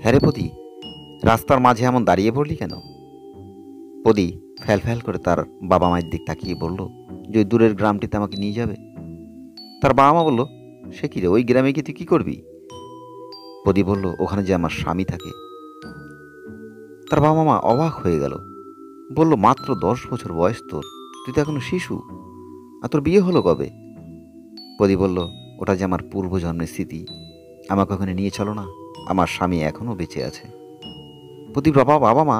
হ্যাঁ রে পদি, রাস্তার মাঝে এমন দাঁড়িয়ে পড়লি কেন? পদি ফ্যাল ফ্যাল করে তার বাবা মায়ের দিক তাকিয়ে বলল যে ওই দূরের গ্রামটিতে আমাকে নিয়ে যাবে। তার বাবা মা বলল, সে কি রে, ওই গ্রামে গিয়ে তুই কী করবি? পদি বলল, ওখানে যে আমার স্বামী থাকে। তার বাবা মা অবাক হয়ে গেল, বলল, মাত্র 10 বছর বয়স তোর, তুই তো এখনো শিশু, আর তোর বিয়ে হলো কবে? পদি বলল, ওটা যে আমার পূর্বজন্মের স্মৃতি, আমাকে ওখানে নিয়ে চলো না, আমার স্বামী এখনও বেঁচে আছে। পদির বাবা বাবা মা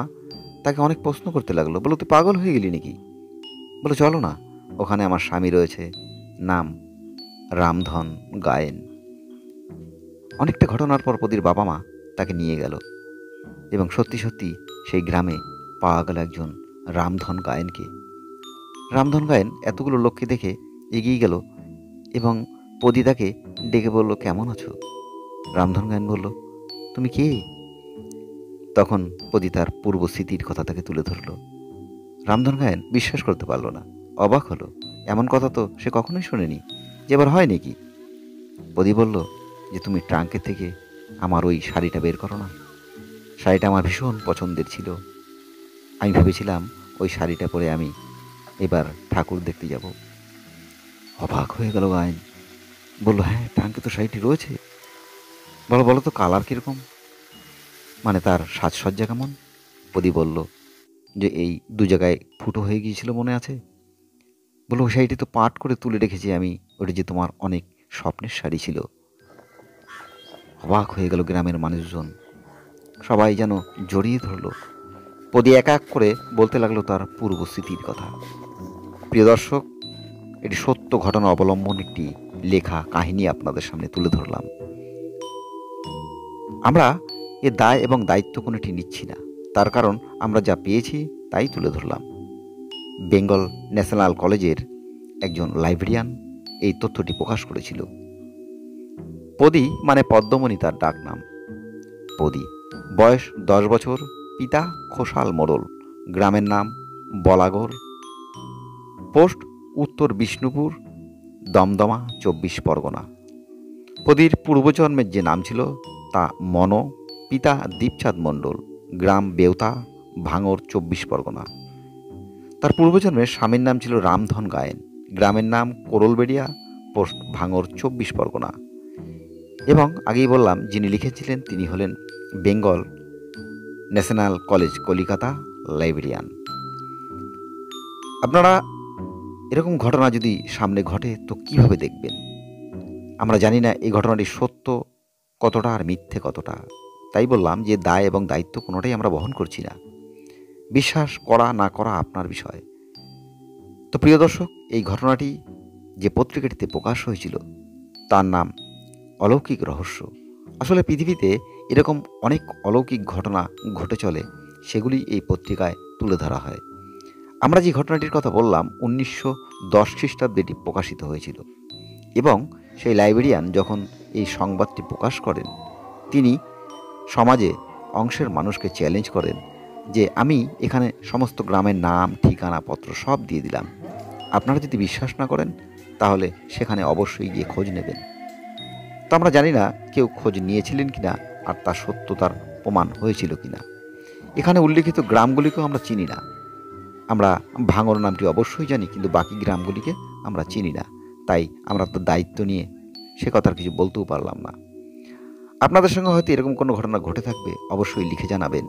তাকে অনেক প্রশ্ন করতে লাগলো, বললো, তুই পাগল হয়ে গেলি নাকি? বলে, চলো না, ওখানে আমার স্বামী রয়েছে, নাম রামধন গায়েন। অনেকটা ঘটনার পর পদির বাবা মা তাকে নিয়ে গেল এবং সত্যি সত্যি সেই গ্রামে পাওয়া গেল একজন রামধন গায়েনকে। রামধন গায়েন এতগুলো লোককে দেখে এগিয়ে গেল এবং পদি তাকে ডেকে বলল, কেমন আছো? রামধন গায়েন বলল, তুমি কে? তখন পদি তার পূর্ব স্মৃতির কথা তাকে তুলে ধরল। রামধন গায়েন বিশ্বাস করতে পারল না, অবাক হলো, এমন কথা তো সে কখনোই শোনেনি, যে এবার হয় নাকি। পদি বলল যে, তুমি ট্রাঙ্কের থেকে আমার ওই শাড়িটা বের করো না, শাড়িটা আমার ভীষণ পছন্দের ছিল, আমি ভেবেছিলাম ওই শাড়িটা পরে আমি এবার ঠাকুর দেখতে যাব। অবাক হয়ে গেল গায়েন, বলল, হ্যাঁ, ট্রাঙ্কে তো শাড়িটি রয়েছে, বলো বলো তো কালার কীরকম, মানে তার সাজসজ্জা কেমন? পদি বলল যে, এই দু জায়গায় ফুটো হয়ে গিয়েছিল মনে আছে। বলল, ওই শাড়িটি তো পাট করে তুলে রেখেছি আমি, ওটা যে তোমার অনেক স্বপ্নের শাড়ি ছিল। অবাক হয়ে গেল গ্রামের মানুষজন, সবাই যেন জড়িয়ে ধরল। পদি এক এক করে বলতে লাগলো তার পূর্ব স্মৃতির কথা। প্রিয় দর্শক, এটি সত্য ঘটনা অবলম্বন একটি লেখা কাহিনী আপনাদের সামনে তুলে ধরলাম। আমরা এ দায় এবং দায়িত্ব কোনোটি নিচ্ছি না, তার কারণ আমরা যা পেয়েছি তাই তুলে ধরলাম। বেঙ্গল ন্যাশনাল কলেজের একজন লাইব্রেরিয়ান এই তথ্যটি প্রকাশ করেছিল। পদি মানে পদ্মমণি তার ডাক নাম। পদি, বয়স 10 বছর, পিতা খোসাল মোড়ল, গ্রামের নাম বলাগড়, পোস্ট উত্তর বিষ্ণুপুর, দমদমা, 24 পরগনা। পদির পূর্বজন্মের যে নাম ছিল তা মন, পিতা দীপচাঁদ মণ্ডল, গ্রাম বেউতা, ভাঙড়, 24 পরগনা। তার পূর্বজন্মের স্বামীর নাম ছিল রামধন গায়েন, গ্রামের নাম কোরলবেড়িয়া, পোস্ট ভাঙড়, 24 পরগনা। এবং আগেই বললাম যিনি লিখেছিলেন তিনি হলেন Bengal National College Calcutta librarian. আপনারা এরকম ঘটনা যদি সামনে ঘটে তো কিভাবে দেখবেন? আমরা জানি না এই ঘটনাটি সত্য কতটা আর মিথ্যে কতটা, তাই বললাম যে দায় এবং দায়িত্ব কোনোটাই আমরা বহন করছি না, বিশ্বাস করা না করা আপনার বিষয়। তো প্রিয় দর্শক, এই ঘটনাটি যে পত্রিকাটিতে প্রকাশ হয়েছিল তার নাম অলৌকিক রহস্য। আসলে পৃথিবীতে এরকম অনেক অলৌকিক ঘটনা ঘটে চলে, সেগুলি এই পত্রিকায় তুলে ধরা হয়। আমরা যে ঘটনাটির কথা বললাম 1910 খ্রিস্টাব্দে এটি প্রকাশিত হয়েছিল এবং সেই লাইব্রেরিয়ান যখন এই সংবাদটি প্রকাশ করেন তিনি সমাজে অংশের মানুষকে চ্যালেঞ্জ করেন যে, আমি এখানে সমস্ত গ্রামের নাম, ঠিকানা, পত্র সব দিয়ে দিলাম, আপনারা যদি বিশ্বাস না করেন তাহলে সেখানে অবশ্যই গিয়ে খোঁজ নেবেন। তো আমরা জানি না কেউ খোঁজ নিয়েছিলেন কিনা আর তার সত্যতার প্রমাণ হয়েছিল কিনা। এখানে উল্লিখিত গ্রামগুলিকেও আমরা চিনি না। আমরা ভাঙড় নামটি অবশ্যই জানি, কিন্তু বাকি গ্রামগুলিকে আমরা চিনি না, তাই আমরা তো দায়িত্ব নিয়ে সে কথার কিছু বলতেও পারলাম না। আপনাদের সঙ্গে হয়তো এরকম কোনো ঘটনা ঘটে থাকবে, অবশ্যই লিখে জানাবেন।